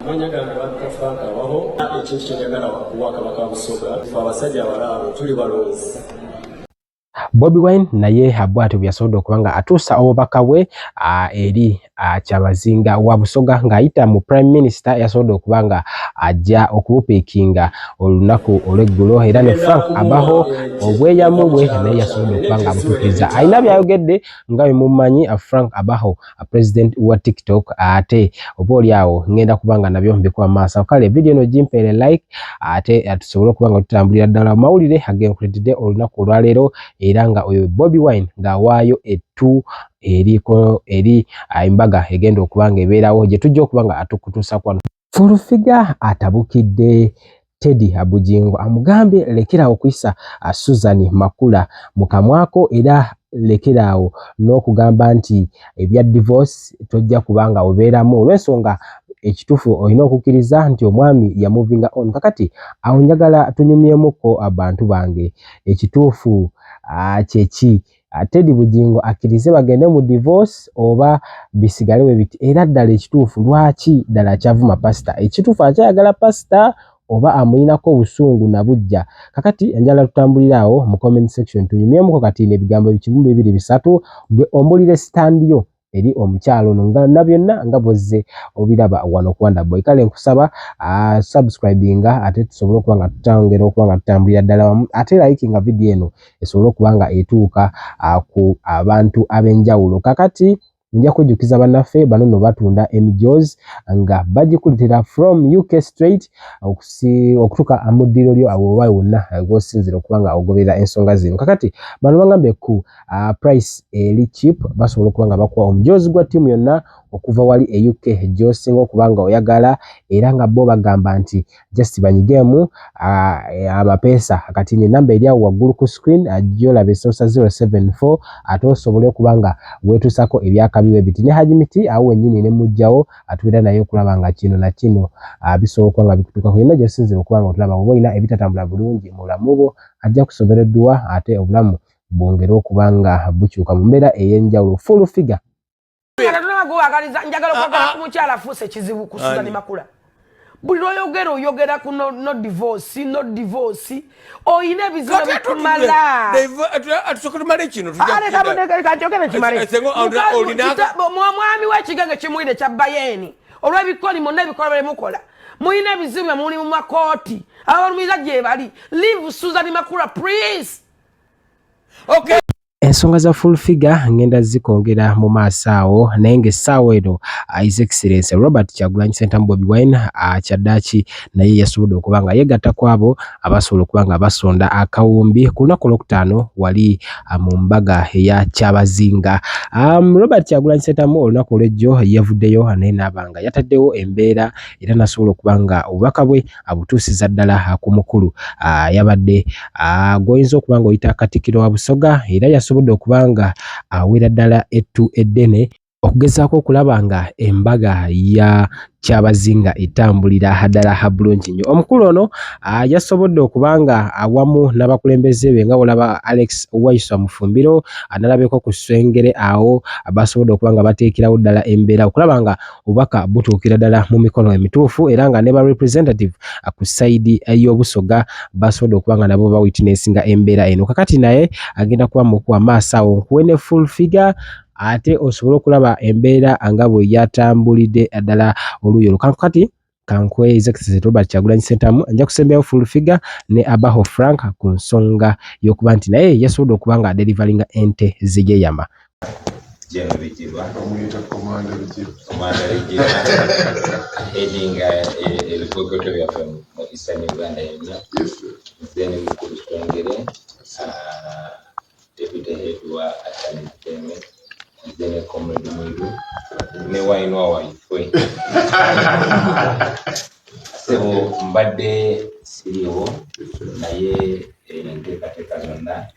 Manya gange Dr. Frank abaho ekintu kyenjagala kuwa Kabaka wa Busoga abasajja abalala tuli balonzi. Bobi Wine naye habwatu byasobola okubanga atuusa obubaka bwe eri Kyabazinga wa Busoga ng'ayita mu Prime Minister yasobola okubanga ajja okubupiikinga olunaku olw'eggulo era ne Frank abaho obweyamu bwe naye yasobola okubanga abutuukiriza. Alina byayogedde nga bwe mumanyi Frank abaho President wa TikTok ate oboolyawo ngenda kubanga nabyo mbikuba maaso. Kale video eno gimpeere like ate tusobole okubanga tutambulira ddala mawulire agenkuletedde olunaku olwaleero era nga oyo Bobi Wine ng'awaayo ettu eri embaga egenda okubanga ebeerawo gye tujja okubanga atukutuusa kwano. Full figure atabukidde Teddy Bujingo amugambye lekerawo okuyisa Suzan Makula mu kamwako era lekerawo n'okugamba nti ebya divorce tojja kubanga obeeramu olw'ensonga ekituufu olina okukkiriza nti omwami yamuvinga on. Kakati awo njagala tunyumyemuko abantu bange ekituufu kyeki Teddy Bujingo akkirize bagende mu divorce oba bisigalewe biti era ddala ekituufu lwaki ddala kyavuma pastor ekituufu akyayagala pastor oba amuyinako obusungu na bujja. Kakati njagala tutambulirawo mu comment section tunyumyemuko kati n'ebigambo bikimu bibiri bisatu gwe ombulire stand yo eri omukyalo ono nga byonna nga bozze obiraba wano ku Wonder Boy. Kale nkusaba subscribinga ate tusobole okubanga tutangera okubanga tutambulira ddala wamu ate likinga video eno esobole okubanga etuuka ku abantu ab'enjawulo. Kakati nja kujjukiza bannaffe bano no batunda emijoozi nga bagikulitira from UK straight okutuuka amuddiro lyo awowayi wonna g'osinzira okubanga ogoberera ensonga zino. Kakati bano bagambye ku price eri cheap basobola okubanga bakuwa omujoozi gwa ttiimu yonna okuva wali e UK gy'osinga okubanga oyagala era nga bo bagamba nti just banyigemu amapeesa. Kati n'ennamba eri awo waggulu ku screen gy'olaba esoosa 074 ate osobole okubanga weetuusako ebyakabiwe biti ne hajimiti awo wennyini ne mujjawo atubeera naye okulaba nga kino na kino bisobola okuba nga bikutuukako yonna gy'osinzira okubanga otulaba oba olina ebitatambula bulungi mu bulamu bwo ajja kusobereddwa ate obulamu bwongera okubanga bukyuka mu mbeera ey'enjawulo. Full figure njagala okwagala ku mukyala afuuse ekizibu ku Suzan Makula. Buli lw'oyogera ku no divorce oyina ebizibu bikumala. Atusooka tumale kino mwami w'ekigenge kimuyire kya Bayeni olw'ebikoli mwonna ebikola byemukola muyina ebizibu muli mu makooti abalumiza gye bali. Leave Suzan Makula please. Okay. Ensonga za full figure ngenda zikongera mu maaso awo naye ng'essaawa eno His Excellency Robert Kyagulanyi Ssentamu Bobi Wine kyaddaaki naye yasobodde okuba nga yeegatta ku abo abasobola okuba nga basonda akawumbi ku lunaku olwokutaano wali mu mbaga eya Kyabazinga. Robert Kyagulanyi Ssentamu olunaku olw'ejjo yavuddeyo naye n'abanga yataddewo embeera era n'asobola okuba nga obubaka bwe abutuusiza ddala ku mukulu yabadde gw'oyinza okuba nga oyita Katikkiro wa Busoga era yasobodde okubanga awera ddala ettu eddene okugezaako okulaba nga embaga ya Kyabazinga etambulira ddala bulungi nnyo. Omukulu ono yasobodde okubanga awamu n'abakulembeze be nga olaba Alex Waiswa Mufumbiro analabeko ku ssengere awo basobodde okuba nga bateekerawo ddala embeera okulaba nga obubaka butuukira ddala mu mikono emituufu era nga ne ba representative ku sayidi y'Obusoga basobodde okuba nga nabo bawitnessinga embeera eno. Kakati naye agenda kuba mu kuwa maaso awo nkuwe ne full figure ate osobole okulaba embeera nga bwe yatambulidde ddala oluuyi olwo. Kati kankwe His Excellency Robert Kyagulanyi Ssentamu nja kusembyawo full figure ne abaho Frank ku nsonga y'okuba nti naye yasobodde okuba nga adelivalinga ente z'egyeyama. Dene comedy mwidu ne wainwa waifwe sebo mbadde siriwo naye enteekateeka zonna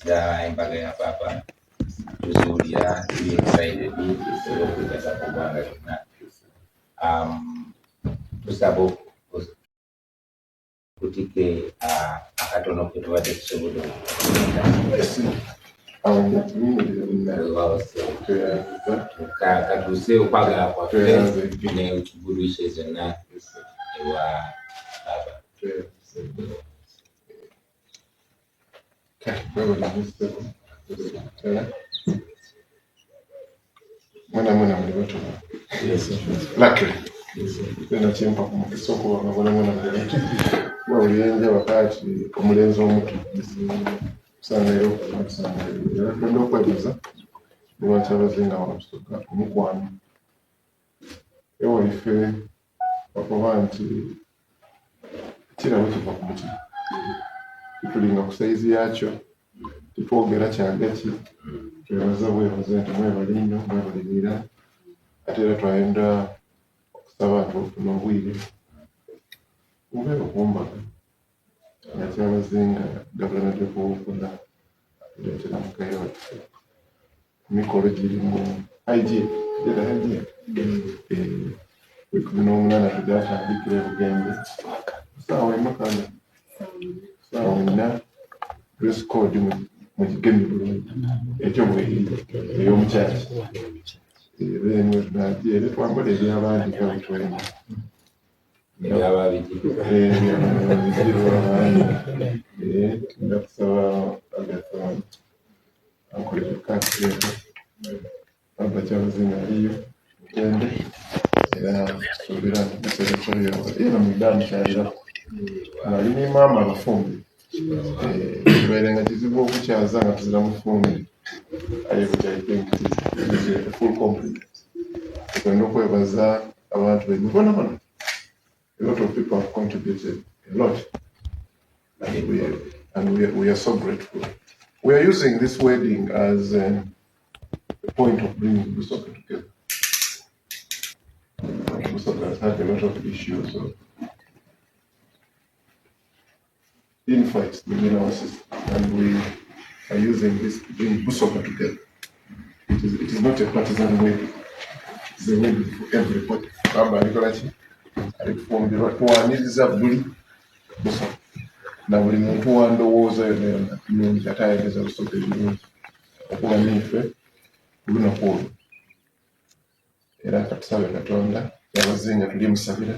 za embaga ya papa tuziwulira tuli excited olw'okugeza ku ggwanga lyonna. Tusaba kutike akatono ke tubadde tusobodde okugenda katuse ukwagala kwaffe ne kibulishe zonna ewa Laba. Mwana muli bato. Luckily. Tena chimpa kumakisoko wakabona mwana muli bato. Ulienja wakati omulenzi omuto. Sana ero kusana. Ndo kwebuza. Lwaki abazinga wabusoga omukwano. Ewa ife wakuba nti kirabo kiva ku muti. Tulinga ku saizi yakyo. Tupogera kyagaki. Twebaza bwebaza nti mwebalinyo mwebalimira. Ate era twayenda okusaba nti ofuna obwire. Mbeera okumbaga. Ngati abazinga gavumenti y'okuwukuza leetera mukayo waffe. Mikolo giri mu IG. Wekumi n'omunana tugatandikira Bugembe. Saawa emakana. Saawa nna dress code mu kigemye bulungi. Ekyo bweri ey'omukyala. Bene tunagiye twambala eby'abandi nga bitwenda. Ndakusaba agathoni. Ankolera ekkansi abakyalazinga aliyo mugende era suubira nti era mudamu kyalira ali ne maama abafumbi kibeere nga kizibu okukyaza nga tuzira mufumbi ayekukyaite full complete twenda okwebaza abantu benyu bonabona. A lot of people have contributed a lot and we are so grateful. We are using this wedding as a point of bringing Busoga together. Busoga has had a lot of issues of infights within our system, and we are using this to bring Busoga together. It is not a partisan wedding. It's a wedding for everybody. Tuwaniriza buli Busoga. Na buli muntu wandowooza yonna nungi atayageza Busoga ebirungi okuba nife lunaku olwo. Era katusabe Katonda yabazinga tuli musabira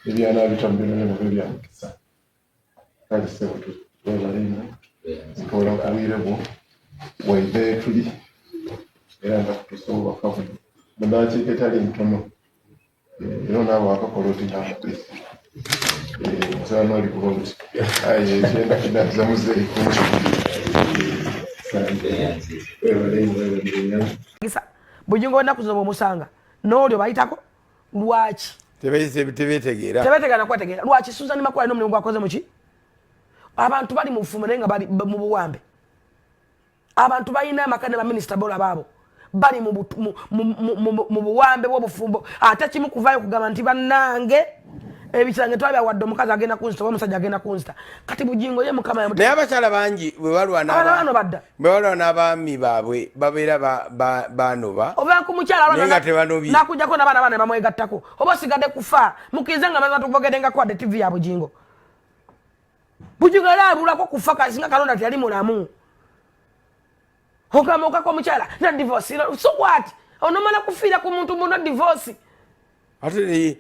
ebyana bitambula nabyo byamukisa. Kale sebo tubalina nkola obwire bwo waide tuli era ndakutusobola kavu mudakiika etali ntono era naabo akakola oti namakesi Suzan Makula aye chenda kidaza muzee Gisa Bujingo na kuzoba musanga n'olyo bayitako lwaki tebetegera kwategera lwaki Suzan Makula n'omulimu gwakoze muki abantu bali mu fumere nga bali mu buwambe abantu bayina amakane ba minister bola babo bali mu buwambe bw'obufumbo ate kimu kuvayo kugamba nti bannange ebikirange twabya wadde omukazi agenda kunsta omusajja agenda kunsta kati Bujingo ye mukama ya naye abakyala bangi bwe balwana n'abaami baabwe babeera banoba oba ku mukyala nakujjako n'abaana bane bamwegattako oba osigadde kufa mukirize nga maze tuvogeddenga kwadde TV ya Bujingo era abulako kufa kasinga kalonda teyali mulamu okamokako omukyala na divorce so what onomala kufiira ku muntu muna divorce ate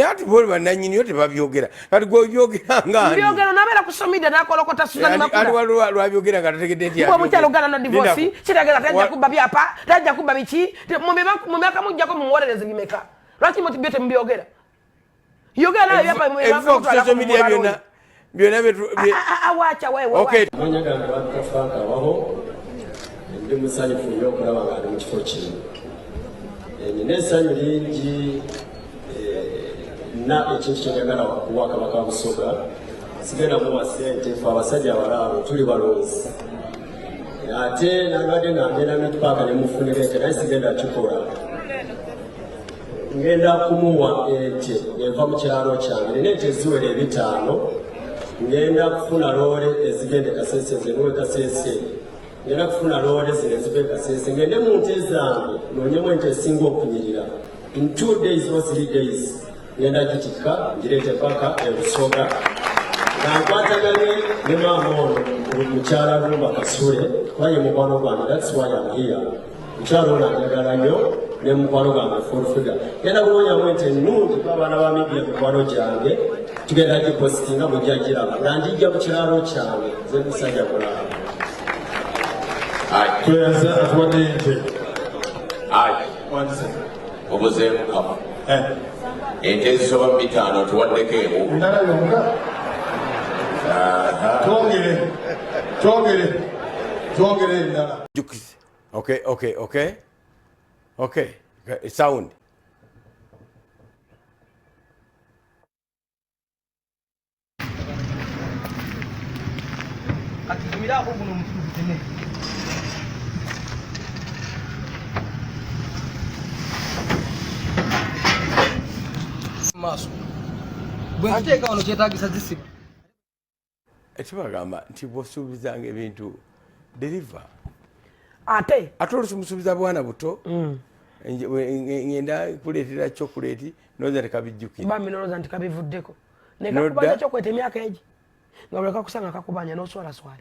ati boli bananyini yote babyogera kati gwobyogera ngani byogero nabera kusomida nakolokota Suzan Makula ali lwabyogera katategedde nti kwa mukyalo gana na divorce kitagera tajja kuba byapa tajja kuba biki mumeka mujjako mumuwolereze bimeka lwaki moti byote mbyogera yogera nayo byapa mu social media byona awacha wewe okay Manyaganda bakafaka waho ndi musanyufu nnyo okulaba nga ndi mu kifo kino nina essanyu lingi na ekintu kyenjagala okuwa Kabaka wa Busoga sigenda muwa ssente fe abasajja abalaamu tuli balonzi ate nabadde ngenda netupaka nemufunira ente naye sigenda kikola ngenda kumuwa ente enva mu kyalo kyange nina ente eziwera 5 ngenda kufuna loole ezigende Kasese zenuwe Kasese ngenda kufuna loole zino zive Kasese ngende mu nte zange noonyemu ente esinga okunyirira in 2 days or 3 days ngenda gitika ngirete paka Busoga Nankwataganye ne maama ono mukyala Lumba Kasule waye mukwano gwange, that's why I'm here. Mukyala ono anjagala nnyo ne mukwano gwange full figure. Genda kunonyamu nti ennungi abaana ba media mikwano gyange tugenda gipositinga mujja giraba nga njijja ku kiralo kyange nze musajja kulaba. Tweyaza atuwadde ente. Obuzeemu kama. Ente ezisoba 5 tuwaddeko emu. Ndala yonka. Twongere endala. Okay. Sound. Maso. Ate ka ono kyetaagisa zisiba. Ekibagamba nti bw'osuubizanga ebintu deliver. Ate olusuubiza bwana buto ngenda kuleetera chocolate noza tekabijjukira. Bambi noloza nti kabivuddeko. Ne kakubanja chocolate emyaka egi. Nga bwe kakusanga kakubanja n'oswala swala.